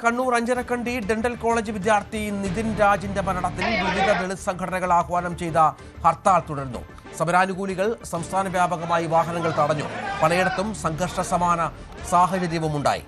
Kannur Anjarakandy dental college വിദ്യാർത്ഥി നിതിൻ രാജിന്റെ മരണത്തിൽ വിവിധ ദളിത് സംഘടനകൾ ആഹ്വാനം ചെയ്ത ഹർത്താൽ തുടർന്നു. സമരാനുകൂലികൾ സംസ്ഥാന വ്യാപകമായി വാഹനങ്ങൾ തടഞ്ഞു. പലയിടത്തും സംഘർഷ സമാന സാഹചര്യവുമുണ്ടായി.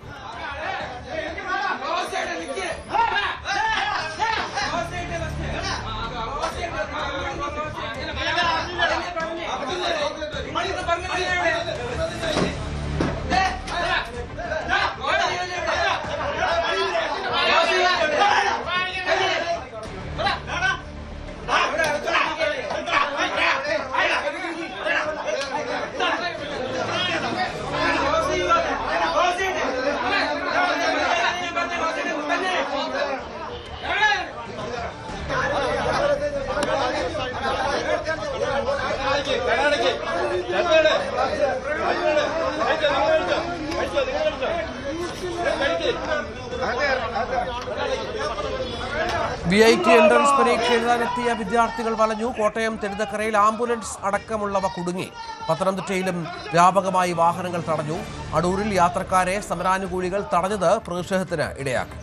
VIT എൻട്രൻസ് പരീക്ഷ എഴുതാനെത്തിയ വിദ്യാർത്ഥികൾ വലഞ്ഞു. കോട്ടയം തെരുതക്കരയിൽ ആംബുലൻസ് അടക്കമുള്ളവ കുടുങ്ങി. പത്തനംതിട്ടയിലും വ്യാപകമായി വാഹനങ്ങൾ തടഞ്ഞു. അടൂരിൽ യാത്രക്കാരെ സമരാനുകൂലികൾ തടഞ്ഞത് പ്രതിഷേധത്തിന് ഇടയാക്കി.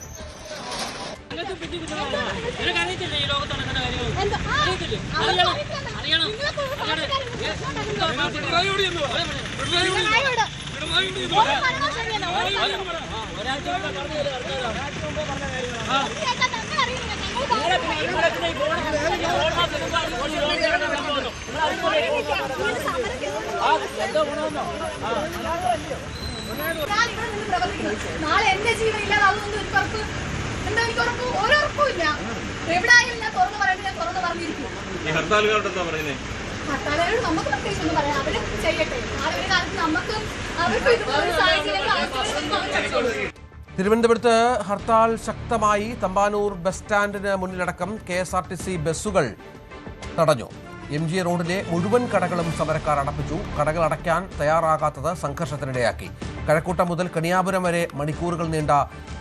നാളെ എന്റെ ജീവൻ ഇല്ലാതാവുമെന്ന് എനിക്ക് ഓരോർപ്പില്ല. എവിടെയായാലും ഞാൻ തുറന്നു പറയുന്നത് ഞാൻ തുറന്നു പറഞ്ഞിരിക്കും. ഹർത്താലുകാരോട് നമുക്ക് പ്രത്യേകിച്ചൊന്നും പറയാം. അവര് ചെയ്യട്ടെ. നാളെ ഒരു കാലത്ത് നമുക്ക് അവർക്ക് ഇതുപോലെ സാഹചര്യം. തിരുവനന്തപുരത്ത് ഹർത്താൽ ശക്തമായി. തമ്പാനൂർ ബസ് സ്റ്റാൻഡിന് മുന്നിലടക്കം KSRTC ബസ്സുകൾ തടഞ്ഞു. MG റോഡിലെ മുഴുവൻ കടകളും സമരക്കാർ അടപ്പിച്ചു. കടകൾ അടയ്ക്കാൻ തയ്യാറാകാത്തത് സംഘർഷത്തിനിടയാക്കി. കഴക്കൂട്ടം മുതൽ കണിയാപുരം വരെ മണിക്കൂറുകൾ നീണ്ട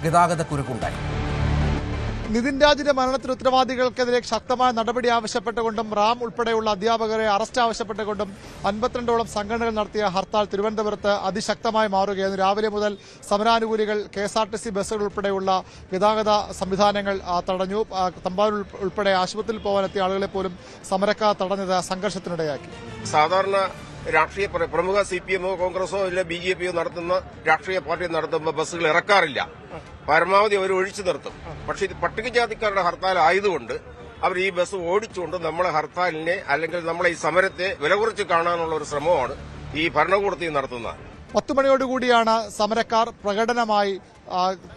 ഗതാഗതക്കുരുക്കുണ്ടായി. നിതിൻ രാജിന്റെ മരണത്തിന് ഉത്തരവാദികൾക്കെതിരെ ശക്തമായ നടപടി ആവശ്യപ്പെട്ടുകൊണ്ടും റാം ഉൾപ്പെടെയുള്ള അധ്യാപകരെ അറസ്റ്റ് ആവശ്യപ്പെട്ടുകൊണ്ടും 52ഓളം സംഘടനകൾ നടത്തിയ ഹർത്താൽ തിരുവനന്തപുരത്ത് അതിശക്തമായി മാറുകയായിരുന്നു. രാവിലെ മുതൽ സമരാനുകൂലികൾ KSRTC ബസ്സുകൾ ഉൾപ്പെടെയുള്ള ഗതാഗത സംവിധാനങ്ങൾ തടഞ്ഞു. തമ്പാനൂർ ഉൾപ്പെടെ ആശുപത്രിയിൽ പോകാനെത്തിയ ആളുകളെ പോലും സമരക്കാർ തടഞ്ഞത് സംഘർഷത്തിനിടയാക്കി. സാധാരണ രാഷ്ട്രീയ പ്രമുഖ CPM കോൺഗ്രസോ ഇല്ല BJP നടത്തുന്ന രാഷ്ട്രീയ പാർട്ടി നടത്തുമ്പോൾ ബസ്സുകൾ ഇറക്കാറില്ല. പരമാവധി അവർ ഒഴിച്ചു നിർത്തും. പക്ഷേ ഇത് പട്ടികജാതിക്കാരുടെ ഹർത്താൽ ആയതുകൊണ്ട് അവർ ഈ ബസ് ഓടിച്ചുകൊണ്ട് നമ്മളെ ഹർത്താലിനെ അല്ലെങ്കിൽ നമ്മളെ ഈ സമരത്തെ വില കുറച്ച് കാണാനുള്ള ഒരു ശ്രമമാണ് ഈ ഭരണകൂടത്തിൽ നടത്തുന്നത്. 10 മണിയോടുകൂടിയാണ് സമരക്കാർ പ്രകടനമായി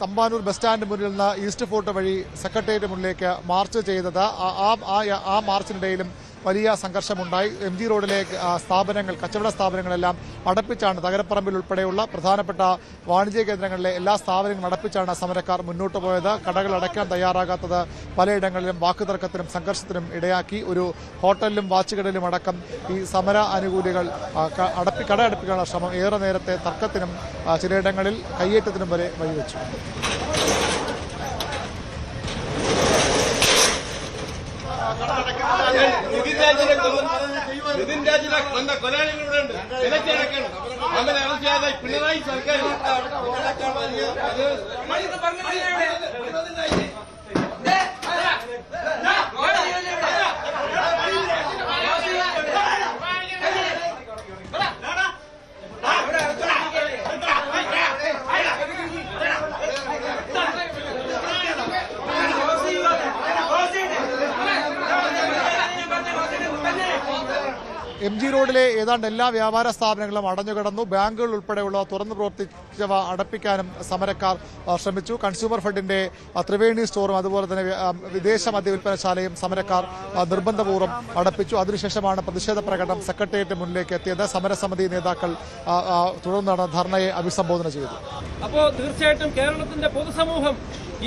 തമ്പാനൂർ ബസ് സ്റ്റാൻഡ് മുന്നിൽ നിന്ന് ഈസ്റ്റ് ഫോർട്ട് വഴി സെക്രട്ടേറിയറ്റ് മുന്നിലേക്ക് മാർച്ച് ചെയ്തത്. ആ മാർച്ചിനിടയിലും വലിയ സംഘർഷമുണ്ടായി. MG റോഡിലെ സ്ഥാപനങ്ങൾ, കച്ചവട സ്ഥാപനങ്ങളെല്ലാം അടപ്പിച്ചാണ്, തകരപ്പറമ്പിൽ ഉൾപ്പെടെയുള്ള പ്രധാനപ്പെട്ട വാണിജ്യ കേന്ദ്രങ്ങളിലെ എല്ലാ സ്ഥാപനങ്ങളും അടപ്പിച്ചാണ് സമരക്കാർ മുന്നോട്ട് പോയത്. കടകൾ അടയ്ക്കാൻ തയ്യാറാകാത്തത് പലയിടങ്ങളിലും വാക്കുതർക്കത്തിനും സംഘർഷത്തിനും ഇടയാക്കി. ഒരു ഹോട്ടലിലും വാച്ചുകടയിലും അടക്കം ഈ സമര അനുകൂലികൾ കട അടപ്പിക്കാനുള്ള ശ്രമം ഏറെ നേരത്തെ തർക്കത്തിനും ചിലയിടങ്ങളിൽ കയ്യേറ്റത്തിനും വരെ വഴിവെച്ചു. നിതിൻ രാജിനെ കൊന്ന കൊലയാളികളുടെ അങ്ങനെ അറസ്റ്റ് പിണറായി സർക്കാർ MG റോഡിലെ ഏതാണ്ട് എല്ലാ വ്യാപാര സ്ഥാപനങ്ങളും അടഞ്ഞുകിടന്നു. ബാങ്കുകൾ ഉൾപ്പെടെയുള്ള തുറന്നു പ്രവർത്തിച്ചവ അടപ്പിക്കാനും സമരക്കാർ ശ്രമിച്ചു. കൺസ്യൂമർ ഫെഡിന്റെ ത്രിവേണി സ്റ്റോറും അതുപോലെ തന്നെ വിദേശ മദ്യവിൽപ്പനശാലയും സമരക്കാർ നിർബന്ധപൂർവ്വം അടപ്പിച്ചു. അതിനുശേഷമാണ് പ്രതിഷേധ പ്രകടനം സെക്രട്ടേറിയറ്റ് മുന്നിലേക്ക് എത്തിയത്. സമരസമിതി നേതാക്കൾ തുടർന്ന് നടന്ന ധർണയെ അഭിസംബോധന ചെയ്തു. അപ്പോൾ തീർച്ചയായിട്ടും കേരളത്തിന്റെ പൊതുസമൂഹം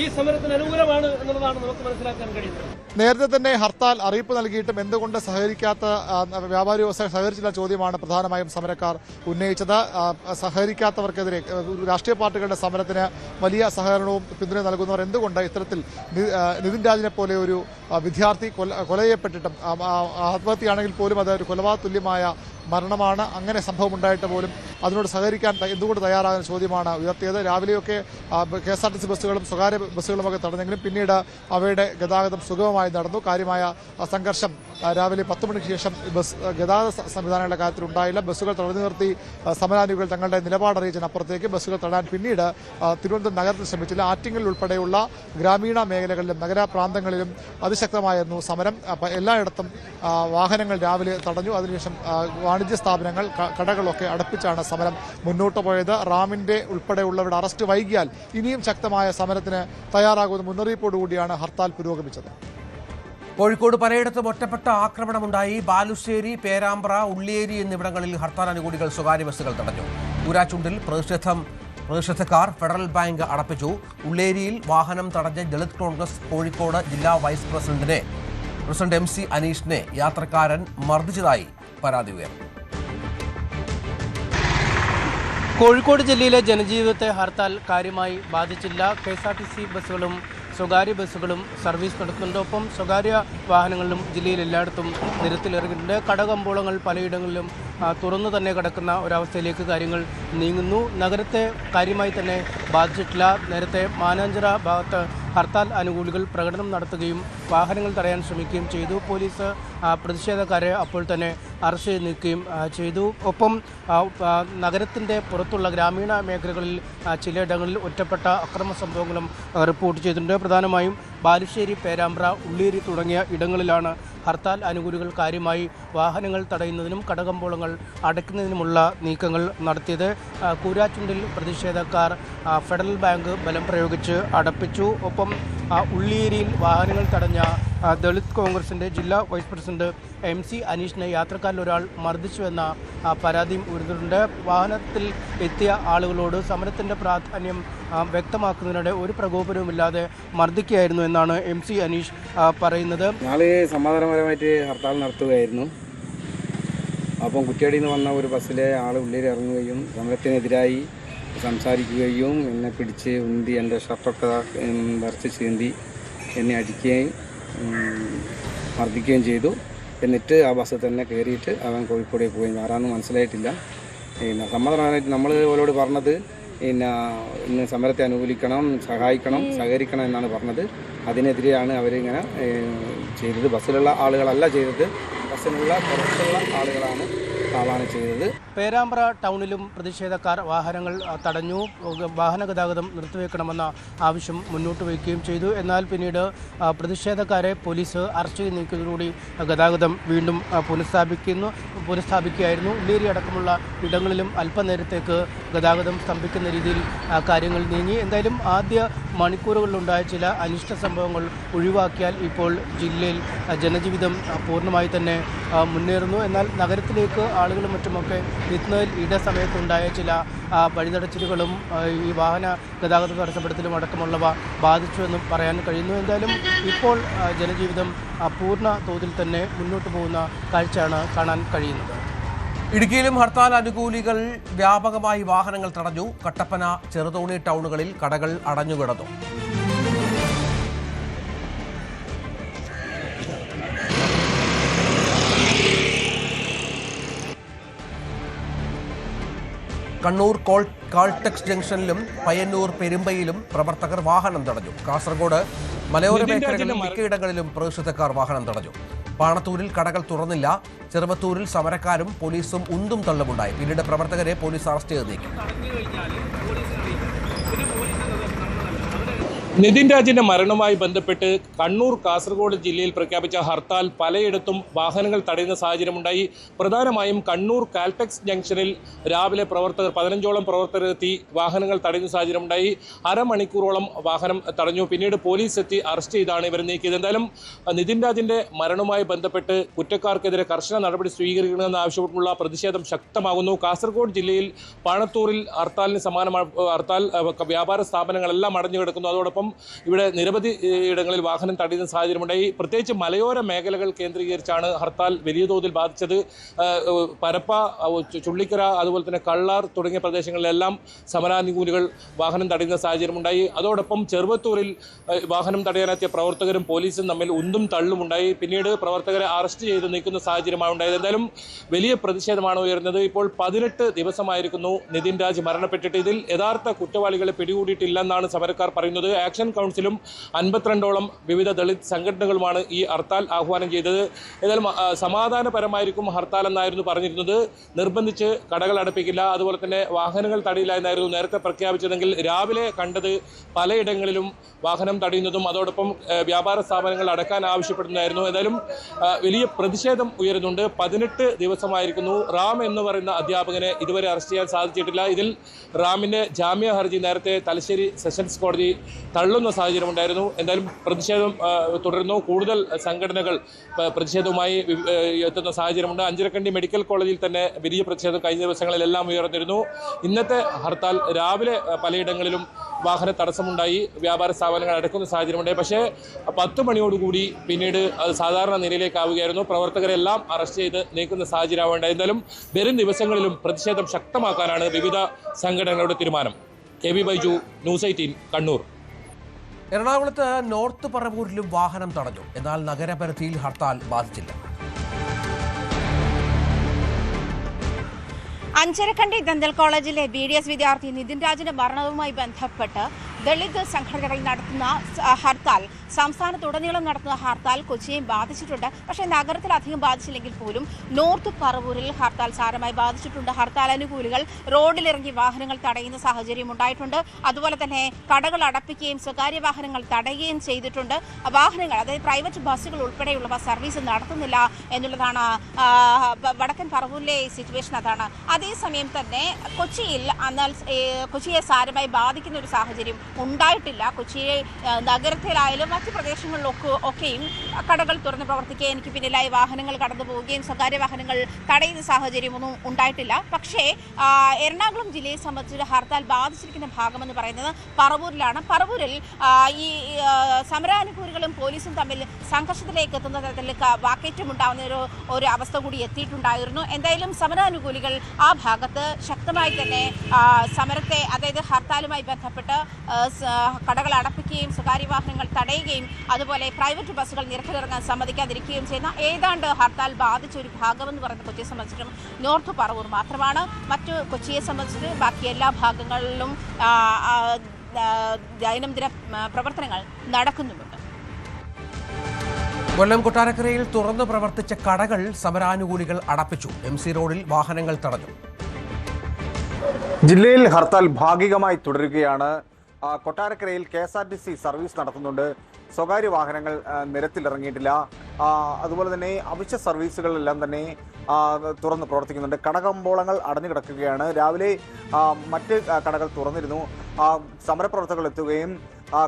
ഈ സമരത്തിന് അനുകൂലമാണ് എന്നുള്ളതാണ് നമുക്ക് മനസ്സിലാക്കാൻ കഴിയുന്നത്. നേരത്തെ തന്നെ ഹർത്താൽ അറിയിപ്പ് നൽകിയിട്ടും എന്തുകൊണ്ട് സഹകരിക്കാത്ത വ്യാപാരി വ്യവസായ സഹകരിച്ചില്ല ചോദ്യമാണ് പ്രധാനമായും സമരക്കാർ ഉന്നയിച്ചത്. സഹകരിക്കാത്തവർക്കെതിരെ രാഷ്ട്രീയ പാർട്ടികളുടെ സമരത്തിന് വലിയ സഹകരണവും പിന്തുണ നൽകുന്നവർ എന്തുകൊണ്ട് ഇത്തരത്തിൽ നിതിൻ രാജിനെ പോലെ ഒരു വിദ്യാർത്ഥി കൊല ചെയ്യപ്പെട്ടിട്ടും ആത്മഹത്യയാണെങ്കിൽ പോലും അത് ഒരു കൊലപാതക തുല്യമായ മരണമാണ്, അങ്ങനെ സംഭവം ഉണ്ടായിട്ട് പോലും അതിനോട് സഹകരിക്കാൻ എന്തുകൊണ്ട് തയ്യാറാകുന്ന ചോദ്യമാണ് ഉയർത്തിയത്. രാവിലെയൊക്കെ KSRTC ബസ്സുകളും സ്വകാര്യ ബസ്സുകളുമൊക്കെ തടഞ്ഞെങ്കിലും പിന്നീട് അവയുടെ ഗതാഗതം സുഗമമായി നടന്നു. കാര്യമായ സംഘർഷം രാവിലെ 10 മണിക്ക് ശേഷം ഗതാഗത സംവിധാനങ്ങളുടെ കാര്യത്തിൽ ഉണ്ടായില്ല. ബസ്സുകൾ തടഞ്ഞു നിർത്തി സമരാനുകൂലികൾ തങ്ങളുടെ നിലപാടറിയിച്ചതിനപ്പുറത്തേക്ക് ബസ്സുകൾ തടയാൻ പിന്നീട് തിരുവനന്തപുരം നഗരത്തിൽ ശ്രമിച്ചില്ല. ആറ്റിങ്ങൽ ഉൾപ്പെടെയുള്ള ഗ്രാമീണ മേഖലകളിലും നഗരപ്രാന്തങ്ങളിലും അതിശക്തമായിരുന്നു സമരം. എല്ലായിടത്തും വാഹനങ്ങൾ രാവിലെ തടഞ്ഞു. അതിനുശേഷം വാണിജ്യ സ്ഥാപനങ്ങൾ, കടകളൊക്കെ അടപ്പിച്ചാണ് സമരം മുന്നോട്ട് പോയത്. റാമിന്റെ ഉൾപ്പെടെയുള്ളവരുടെ അറസ്റ്റ് വൈകിയാൽ ഇനിയും ശക്തമായ സമരത്തിന് തയ്യാറാകുന്ന മുന്നറിയിപ്പോടുകൂടിയാണ് ഹർത്താൽ പുരോഗമിച്ചത്. കോഴിക്കോട് പലയിടത്തും ഒറ്റപ്പെട്ട ആക്രമണമുണ്ടായി. ബാലുശ്ശേരി, പേരാമ്പ്ര, ഉള്ളിയേരി എന്നിവിടങ്ങളിൽ ഹർത്താൽ അനുകൂലികൾ സ്വകാര്യ ബസ്സുകൾ തടഞ്ഞു. കൂരാച്ചുണ്ടിൽ പ്രതിഷേധക്കാർ ഫെഡറൽ ബാങ്ക് അടപ്പിച്ചു. ഉള്ളേരിയിൽ വാഹനം തടഞ്ഞ ദളിത് കോൺഗ്രസ് കോഴിക്കോട് ജില്ലാ വൈസ് പ്രസിഡന്റ് MC അനീഷിനെ യാത്രക്കാരൻ മർദ്ദിച്ചതായി പരാതി ഉയർന്നു. കോഴിക്കോട് ജില്ലയിലെ ജനജീവിതത്തെ ഹർത്താൽ കാര്യമായി ബാധിച്ചില്ല. KSRTC ബസ്സുകളും സ്വകാര്യ ബസ്സുകളും സർവീസ് നടത്തുന്നുണ്ട്. ഒപ്പം സ്വകാര്യ വാഹനങ്ങളിലും ജില്ലയിൽ എല്ലായിടത്തും നിരത്തിലിറങ്ങിയിട്ടുണ്ട്. കടകമ്പോളങ്ങൾ പലയിടങ്ങളിലും തുറന്നു തന്നെ കിടക്കുന്ന ഒരവസ്ഥയിലേക്ക് കാര്യങ്ങൾ നീങ്ങുന്നു. നഗരത്തെ കാര്യമായി തന്നെ ബാധിച്ചിട്ടില്ല. നേരത്തെ മാനാഞ്ചിറ ഭാഗത്ത് ഹർത്താൽ അനുകൂലികൾ പ്രകടനം നടത്തുകയും വാഹനങ്ങൾ തടയാൻ ശ്രമിക്കുകയും ചെയ്തു. പോലീസ് പ്രതിഷേധക്കാരെ അപ്പോൾ തന്നെ അറസ്റ്റ് ചെയ്ത് നീക്കുകയും ചെയ്തു. ഒപ്പം നഗരത്തിൻ്റെ പുറത്തുള്ള ഗ്രാമീണ മേഖലകളിൽ ചിലയിടങ്ങളിൽ ഒറ്റപ്പെട്ട അക്രമ സംഭവങ്ങളും റിപ്പോർട്ട് ചെയ്തിട്ടുണ്ട്. പ്രധാനമായും ബാലുശ്ശേരി, പേരാമ്പ്ര, ഉള്ളിയേരി തുടങ്ങിയ ഇടങ്ങളിലാണ് ഹർത്താൽ അനുകൂലികൾ കാര്യമായി വാഹനങ്ങൾ തടയുന്നതിനും കടകമ്പോളങ്ങൾ അടയ്ക്കുന്നതിനുമുള്ള നീക്കങ്ങൾ നടത്തിയത്. കൂരാച്ചുണ്ടിൽ പ്രതിഷേധക്കാർ ഫെഡറൽ ബാങ്ക് ബലം പ്രയോഗിച്ച് അടപ്പിച്ചു. ഒപ്പം ഉള്ളിയേരിയിൽ വാഹനങ്ങൾ തടഞ്ഞ ദളിത് കോൺഗ്രസിൻ്റെ ജില്ലാ വൈസ് പ്രസിഡന്റ് MC അനീഷിനെ യാത്രക്കാരിലൊരാൾ മർദ്ദിച്ചുവെന്ന പരാതിയും ഉയർന്നിട്ടുണ്ട്. വാഹനത്തിൽ എത്തിയ ആളുകളോട് സമരത്തിൻ്റെ പ്രാധാന്യം വ്യക്തമാക്കുന്നതിനിടെ ഒരു പ്രകോപനവുമില്ലാതെ മർദ്ദിക്കുകയായിരുന്നു എന്നാണ് MC അനീഷ് പറയുന്നത്. ഞങ്ങൾ സമാധാനപരമായിട്ട് ഹർത്താൽ നടത്തുകയായിരുന്നു. അപ്പം കുറ്റ്യാടിയിൽ നിന്ന് വന്ന ഒരു ബസ്സിലെ ആൾ ഉള്ളിൽ ഇറങ്ങുകയും സമരത്തിനെതിരായി സംസാരിക്കുകയും എന്നെ പിടിച്ച് ഉന്തി എൻ്റെ ഷർട്ടൊക്കെ വരച്ച് ചീന്തി എന്നെ അടിക്കുകയും മർദ്ദിക്കുകയും ചെയ്തു. എന്നിട്ട് ആ ബസ്സിൽ തന്നെ കയറിയിട്ട് അവൻ കോഴിക്കോടേക്ക് പോയി. ആരാന്ന് മനസ്സിലായിട്ടില്ല. പിന്നെ സമാധാനമായിട്ട് നമ്മൾ അവരോട് പറഞ്ഞത് ഇന്ന് സമരത്തെ അനുകൂലിക്കണം, സഹായിക്കണം, സഹകരിക്കണം എന്നാണ് പറഞ്ഞത്. അതിനെതിരെയാണ് അവരിങ്ങനെ ചെയ്തത്. ബസ്സിലുള്ള ആളുകളല്ല ചെയ്തത്, ബസ്സിലുള്ള പുറത്തുള്ള ആളുകളാണ് ചെയ്തത്. പേരാമ്പ്ര ടൗണിലും പ്രതിഷേധക്കാർ വാഹനങ്ങൾ തടഞ്ഞു. വാഹന ഗതാഗതം നിർത്തിവെക്കണമെന്ന ആവശ്യം മുന്നോട്ട് വയ്ക്കുകയും ചെയ്തു. എന്നാൽ പിന്നീട് പ്രതിഷേധക്കാരെ പോലീസ് അറസ്റ്റ് ചെയ്ത് നീക്കിയതോടുകൂടി ഗതാഗതം വീണ്ടും പുനഃസ്ഥാപിക്കുകയായിരുന്നു. ഉള്ളേരി അടക്കമുള്ള ഇടങ്ങളിലും അല്പനേരത്തേക്ക് ഗതാഗതം സ്തംഭിക്കുന്ന രീതിയിൽ കാര്യങ്ങൾ നീങ്ങി. എന്തായാലും ആദ്യ മണിക്കൂറുകളിലുണ്ടായ ചില അനിഷ്ട സംഭവങ്ങൾ ഒഴിവാക്കിയാൽ ഇപ്പോൾ ജില്ലയിൽ ജനജീവിതം പൂർണ്ണമായി തന്നെ മുന്നേറുന്നു. എന്നാൽ നഗരത്തിലേക്ക് ആളുകളും മറ്റുമൊക്കെ എത്തുന്നതിൽ സമയത്തുണ്ടായ ചില വഴിതടച്ചിലുകളും ഈ വാഹന ഗതാഗത തടസ്സപ്പെടുത്തലും അടക്കമുള്ളവ ബാധിച്ചുവെന്നും പറയാൻ കഴിയുന്നു. എന്തായാലും ഇപ്പോൾ ജനജീവിതം പൂർണ്ണ തോതിൽ തന്നെ മുന്നോട്ട് പോകുന്ന കാഴ്ചയാണ് കാണാൻ കഴിയുന്നത്. ഇടുക്കിയിലും ഹർത്താൽ അനുകൂലികൾ വ്യാപകമായി വാഹനങ്ങൾ തടഞ്ഞു. കട്ടപ്പന, ചെറുതോണി ടൗണുകളിൽ കടകൾ അടഞ്ഞുകിടന്നു. കണ്ണൂർ കാൾടെക്സ് ജംഗ്ഷനിലും പയ്യന്നൂർ പെരുമ്പയിലും പ്രവർത്തകർ വാഹനം തടഞ്ഞു. കാസർഗോഡ് മലയോര മേഖലകളിലും മിക്കയിടങ്ങളിലും പ്രതിഷേധക്കാർ വാഹനം തടഞ്ഞു. പാണത്തൂരിൽ കടകൾ തുറന്നില്ല. ചെറുവത്തൂരിൽ സമരക്കാരും പോലീസും ഉന്തും തള്ളുമുണ്ടായി. പിന്നീട് പ്രവർത്തകരെ പോലീസ് അറസ്റ്റ് ചെയ്ത് നീക്കി. നിതിൻ രാജിന്റെ മരണവുമായി ബന്ധപ്പെട്ട് കണ്ണൂർ, കാസർഗോഡ് ജില്ലയിൽ പ്രഖ്യാപിച്ച ഹർത്താൽ പലയിടത്തും വാഹനങ്ങൾ തടയുന്ന സാഹചര്യമുണ്ടായി. പ്രധാനമായും കണ്ണൂർ കാൽടെക്സ് ജംഗ്ഷനിൽ രാവിലെ 15ഓളം പ്രവർത്തകരെത്തി വാഹനങ്ങൾ തടയുന്ന സാഹചര്യമുണ്ടായി. അരമണിക്കൂറോളം വാഹനം തടഞ്ഞു. പിന്നീട് പോലീസ് എത്തി അറസ്റ്റ് ചെയ്താണ് ഇവർ നീക്കിയത്. എന്തായാലും നിതിൻ രാജിന്റെ മരണവുമായി ബന്ധപ്പെട്ട് കുറ്റക്കാർക്കെതിരെ കർശന നടപടി സ്വീകരിക്കണമെന്ന് ആവശ്യപ്പെട്ടുള്ള പ്രതിഷേധം ശക്തമാകുന്നു. കാസർഗോഡ് ജില്ലയിൽ പാണത്തൂരിൽ ഹർത്താലിന് സമാനമായ ഹർത്താൽ വ്യാപാര സ്ഥാപനങ്ങളെല്ലാം അടഞ്ഞു കിടക്കുന്നു. അതോടൊപ്പം ഇവിടെ നിരവധി ഇടങ്ങളിൽ വാഹനം തടയുന്ന സാഹചര്യമുണ്ടായി. പ്രത്യേകിച്ച് മലയോര മേഖലകൾ കേന്ദ്രീകരിച്ചാണ് ഹർത്താൽ വലിയ തോതിൽ ബാധിച്ചത്. പരപ്പ, ചുള്ളിക്കര, അതുപോലെ തന്നെ കള്ളാർ തുടങ്ങിയ പ്രദേശങ്ങളിലെല്ലാം സമരാനുകൂലികൾ വാഹനം തടയുന്ന സാഹചര്യമുണ്ടായി. അതോടൊപ്പം ചെറുവത്തൂരിൽ വാഹനം തടയാനെത്തിയ പ്രവർത്തകരും പോലീസും തമ്മിൽ ഉന്തും തള്ളുമുണ്ടായി. പിന്നീട് പ്രവർത്തകരെ അറസ്റ്റ് ചെയ്ത് നീക്കുന്ന സാഹചര്യമാണ് ഉണ്ടായത്. എന്തായാലും വലിയ പ്രതിഷേധമാണ് ഉയർന്നത്. ഇപ്പോൾ 18 ദിവസമായിരിക്കുന്നു നിതിൻ രാജ് മരണപ്പെട്ടിട്ട്. ഇതിൽ യഥാർത്ഥ കുറ്റവാളികളെ പിടികൂടിയിട്ടില്ലെന്നാണ് സമരക്കാർ പറയുന്നത്. ആക്ഷൻ കൗൺസിലും 52ഓളം വിവിധ ദളിത് സംഘടനകളുമാണ് ഈ ഹർത്താൽ ആഹ്വാനം ചെയ്തത്. ഏതായാലും സമാധാനപരമായിരിക്കും ഹർത്താൽ എന്നായിരുന്നു പറഞ്ഞിരുന്നത്. നിർബന്ധിച്ച് കടകൾ അടപ്പിക്കില്ല, അതുപോലെ തന്നെ വാഹനങ്ങൾ തടയില്ല എന്നായിരുന്നു നേരത്തെ പ്രഖ്യാപിച്ചതെങ്കിൽ രാവിലെ കണ്ടത് പലയിടങ്ങളിലും വാഹനം തടയുന്നതും അതോടൊപ്പം വ്യാപാര സ്ഥാപനങ്ങൾ അടക്കാൻ ആവശ്യപ്പെടുന്നതായിരുന്നു. ഏതായാലും വലിയ പ്രതിഷേധം ഉയരുന്നുണ്ട്. 18 ദിവസമായിരിക്കുന്നു. റാം എന്ന് പറയുന്ന അധ്യാപകനെ ഇതുവരെ അറസ്റ്റ് ചെയ്യാൻ സാധിച്ചിട്ടില്ല. ഇതിൽ റാമിൻ്റെ ജാമ്യ ഹർജി നേരത്തെ തലശ്ശേരി സെഷൻസ് കോടതി തള്ളുന്ന സാഹചര്യമുണ്ടായിരുന്നു. എന്തായാലും പ്രതിഷേധം തുടരുന്നു. കൂടുതൽ സംഘടനകൾ പ്രതിഷേധവുമായി എത്തുന്ന സാഹചര്യമുണ്ട്. അഞ്ചരക്കണ്ടി മെഡിക്കൽ കോളേജിൽ തന്നെ വലിയ പ്രതിഷേധം കഴിഞ്ഞ ദിവസങ്ങളിലെല്ലാം ഉയർന്നിരുന്നു. ഇന്നത്തെ ഹർത്താൽ രാവിലെ പലയിടങ്ങളിലും വാഹന തടസ്സമുണ്ടായി, വ്യാപാര സ്ഥാപനങ്ങൾ അടക്കുന്ന സാഹചര്യമുണ്ടായി. പക്ഷേ 10 മണിയോടുകൂടി പിന്നീട് അത് സാധാരണ നിലയിലേക്കാവുകയായിരുന്നു. പ്രവർത്തകരെല്ലാം അറസ്റ്റ് ചെയ്ത് നീക്കുന്ന സാഹചര്യമാവേണ്ട. എന്തായാലും വരും ദിവസങ്ങളിലും പ്രതിഷേധം ശക്തമാക്കാനാണ് വിവിധ സംഘടനകളുടെ തീരുമാനം. K V Baiju, news 18 Kannur. എറണാകുളത്ത് നോർത്ത് പറവൂരിലും വാഹനം തടഞ്ഞു. എന്നാൽ നഗരപരിധിയിൽ ഹർത്താൽ ബാധിച്ചില്ല. അഞ്ചരക്കണ്ടി ദന്തൽ കോളേജിലെ BDS വിദ്യാർത്ഥി നിതിൻ രാജിന്റെ മരണവുമായി ബന്ധപ്പെട്ട് ദളിത് സംഘടനകൾ നടത്തുന്ന ഹർത്താൽ, സംസ്ഥാനത്തുടനീളം നടത്തുന്ന ഹർത്താൽ കൊച്ചിയെയും ബാധിച്ചിട്ടുണ്ട്. പക്ഷേ നഗരത്തിൽ അധികം ബാധിച്ചില്ലെങ്കിൽ പോലും നോർത്ത് പറവൂരിൽ ഹർത്താൽ സാരമായി ബാധിച്ചിട്ടുണ്ട്. ഹർത്താൽ അനുകൂലികൾ റോഡിലിറങ്ങി വാഹനങ്ങൾ തടയുന്ന സാഹചര്യം ഉണ്ടായിട്ടുണ്ട്. അതുപോലെ തന്നെ കടകൾ അടപ്പിക്കുകയും സ്വകാര്യ വാഹനങ്ങൾ തടയുകയും ചെയ്തിട്ടുണ്ട്. വാഹനങ്ങൾ, അതായത് പ്രൈവറ്റ് ബസ്സുകൾ ഉൾപ്പെടെയുള്ളവ സർവീസ് നടത്തുന്നില്ല എന്നുള്ളതാണ് വടക്കൻ പറവൂരിലെ സിറ്റുവേഷൻ. അതാണ്. അതേസമയം തന്നെ കൊച്ചിയെ സാരമായി ബാധിക്കുന്ന ഒരു സാഹചര്യം ഉണ്ടായിട്ടില്ല. കൊച്ചിയെ നഗരത്തിലായാലും മറ്റ് പ്രദേശങ്ങളിലൊക്കെയും കടകൾ തുറന്ന് പ്രവർത്തിക്കുകയും എനിക്ക് പിന്നിലായി വാഹനങ്ങൾ കടന്നു പോവുകയും സ്വകാര്യ വാഹനങ്ങൾ തടയുന്ന സാഹചര്യമൊന്നും ഉണ്ടായിട്ടില്ല. പക്ഷേ എറണാകുളം ജില്ലയെ സംബന്ധിച്ച് ഹർത്താൽ ബാധിച്ചിരിക്കുന്ന ഭാഗമെന്ന് പറയുന്നത് പറവൂരിലാണ്. പറവൂരിൽ ഈ സമരാനുകൂലികളും പോലീസും തമ്മിൽ സംഘർഷത്തിലേക്ക് എത്തുന്ന തരത്തിൽ വാക്കേറ്റമുണ്ടാവുന്ന ഒരു അവസ്ഥ കൂടി എത്തിയിട്ടുണ്ടായിരുന്നു. എന്തായാലും സമരാനുകൂലികൾ ആ ഭാഗത്ത് ശക്തമായി തന്നെ സമരത്തെ, അതായത് ഹർത്താലുമായി ബന്ധപ്പെട്ട് കടകൾ അടപ്പിക്കുകയും സ്വകാര്യ വാഹനങ്ങൾ തടയുകയും അതുപോലെ പ്രൈവറ്റ് ബസ്സുകൾ നിരത്തിലിറങ്ങാൻ സമ്മതിക്കാതിരിക്കുകയും ചെയ്യുന്ന ഏതാണ്ട് ഹർത്താൽ ബാധിച്ച ഒരു ഭാഗമെന്ന് പറയുന്നത് കൊച്ചിയെ സംബന്ധിച്ചിട്ടും നോർത്ത് പറവൂർ മാത്രമാണ്. മറ്റു കൊച്ചിയെ സംബന്ധിച്ചിട്ട് ബാക്കി എല്ലാ ഭാഗങ്ങളിലും ദൈനംദിന പ്രവർത്തനങ്ങൾ നടക്കുന്നുമുണ്ട്. കൊല്ലം കൊട്ടാരക്കരയിൽ തുറന്നു പ്രവർത്തിച്ച കടകൾ സമരാനുകൂലികൾ അടപ്പിച്ചു. MC റോഡിൽ വാഹനങ്ങൾ തടഞ്ഞു. ജില്ലയിൽ ഹർത്താൽ ഭാഗികമായി തുടരുകയാണ്. കൊട്ടാരക്കരയിൽ KSRTC സർവീസ് നടത്തുന്നുണ്ട്. സ്വകാര്യ വാഹനങ്ങൾ നിരത്തിലിറങ്ങിയിട്ടില്ല. അതുപോലെ തന്നെ അവശ്യ സർവീസുകളെല്ലാം തന്നെ തുറന്ന് പ്രവർത്തിക്കുന്നുണ്ട്. കടകമ്പോളങ്ങൾ അടഞ്ഞു കിടക്കുകയാണ്. രാവിലെ മറ്റ് കടകൾ തുറന്നിരുന്നു. സമരപ്രവർത്തകർ എത്തുകയും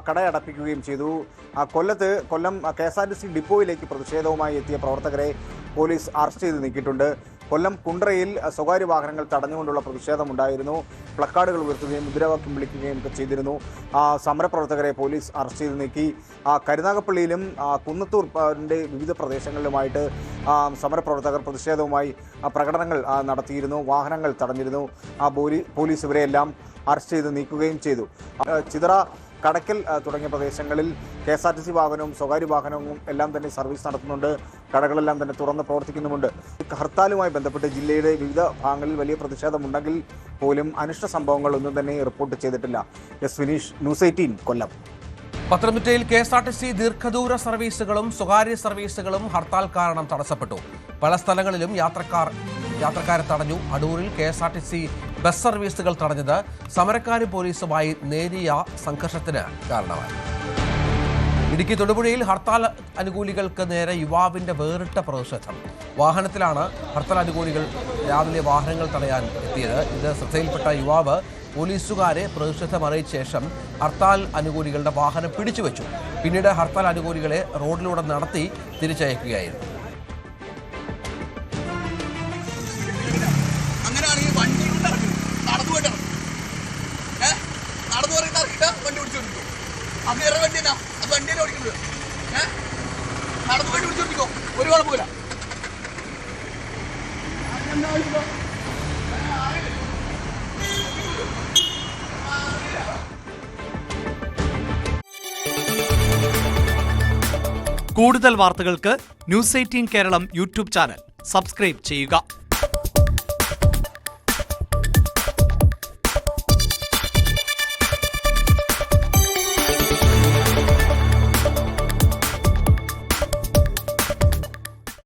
കടയടപ്പിക്കുകയും ചെയ്തു. കൊല്ലം KSRTC ഡിപ്പോയിലേക്ക് പ്രതിഷേധവുമായി എത്തിയ പ്രവർത്തകരെ പോലീസ് അറസ്റ്റ് ചെയ്ത് നീക്കിയിട്ടുണ്ട്. കൊല്ലം കുണ്ട്രയിൽ സ്വകാര്യ വാഹനങ്ങൾ തടഞ്ഞുകൊണ്ടുള്ള പ്രതിഷേധമുണ്ടായിരുന്നു. പ്ലക്കാർഡുകൾ ഉയർത്തുകയും മുദ്രാവാക്യം വിളിക്കുകയും ഒക്കെ ചെയ്തിരുന്നു. സമരപ്രവർത്തകരെ പോലീസ് അറസ്റ്റ് ചെയ്ത് നീക്കി. കരുനാഗപ്പള്ളിയിലും കുന്നത്തൂരിൻ്റെ വിവിധ പ്രദേശങ്ങളിലുമായിട്ട് സമരപ്രവർത്തകർ പ്രതിഷേധവുമായി പ്രകടനങ്ങൾ നടത്തിയിരുന്നു. വാഹനങ്ങൾ തടഞ്ഞിരുന്നു. പോലീസ് ഇവരെയെല്ലാം അറസ്റ്റ് ചെയ്ത് നീക്കുകയും ചെയ്തു. ചിതറ, കടക്കൽ തുടങ്ങിയ പ്രദേശങ്ങളിൽ KSRTC വാഹനവും സ്വകാര്യ വാഹനവും എല്ലാം തന്നെ സർവീസ് നടത്തുന്നുണ്ട്. കടകളെല്ലാം തന്നെ തുറന്ന് പ്രവർത്തിക്കുന്നുമുണ്ട്. ഹർത്താലുമായി ബന്ധപ്പെട്ട് ജില്ലയുടെ വിവിധ ഭാഗങ്ങളിൽ വലിയ പ്രതിഷേധമുണ്ടെങ്കിൽ പോലും അനിഷ്ട സംഭവങ്ങൾ ഒന്നും തന്നെ റിപ്പോർട്ട് ചെയ്തിട്ടില്ല. വിനീഷ്, ന്യൂസ് 18 കൊല്ലം. പത്തനംതിട്ടയിൽ KSRTC ദീർഘദൂര സർവീസുകളും സ്വകാര്യ സർവീസുകളും ഹർത്താൽ കാരണം തടസ്സപ്പെട്ടു. പല സ്ഥലങ്ങളിലും യാത്രക്കാരെ തടഞ്ഞു. അടൂരിൽ KSRTC ബസ് സർവീസുകൾ തടഞ്ഞത് സമരക്കാരും പോലീസുമായി നേരിയ സംഘർഷത്തിന് കാരണമായി. ഇടുക്കി തൊടുപുഴയിൽ ഹർത്താൽ അനുകൂലികൾക്ക് നേരെ യുവാവിന്റെ വേറിട്ട പ്രതിഷേധം. വാഹനത്തിലാണ് ഹർത്താൽ അനുകൂലികൾ രാവിലെ വാഹനങ്ങൾ തടയാൻ എത്തിയത്. ഇത് ശ്രദ്ധയിൽപ്പെട്ട യുവാവ് പോലീസുകാരെ പ്രതിഷേധം അറിയിച്ച ശേഷം ഹർത്താൽ അനുകൂലികളുടെ വാഹനം പിടിച്ചുവെച്ചു. പിന്നീട് ഹർത്താൽ അനുകൂലികളെ റോഡിലൂടെ നടത്തി തിരിച്ചയക്കുകയായിരുന്നു. നടന്നു വേറെ വണ്ടി എന്നാ അത് വണ്ടിയെ ഓടിക്കുന്നത് നടന്നു വേണ്ടി വിളിച്ചോട്ടിക്കോ ഒരു കുഴപ്പമില്ല. കൂടുതൽ വാർത്തകൾക്ക് news 18 Keralam YouTube channel subscribe ചെയ്യുക.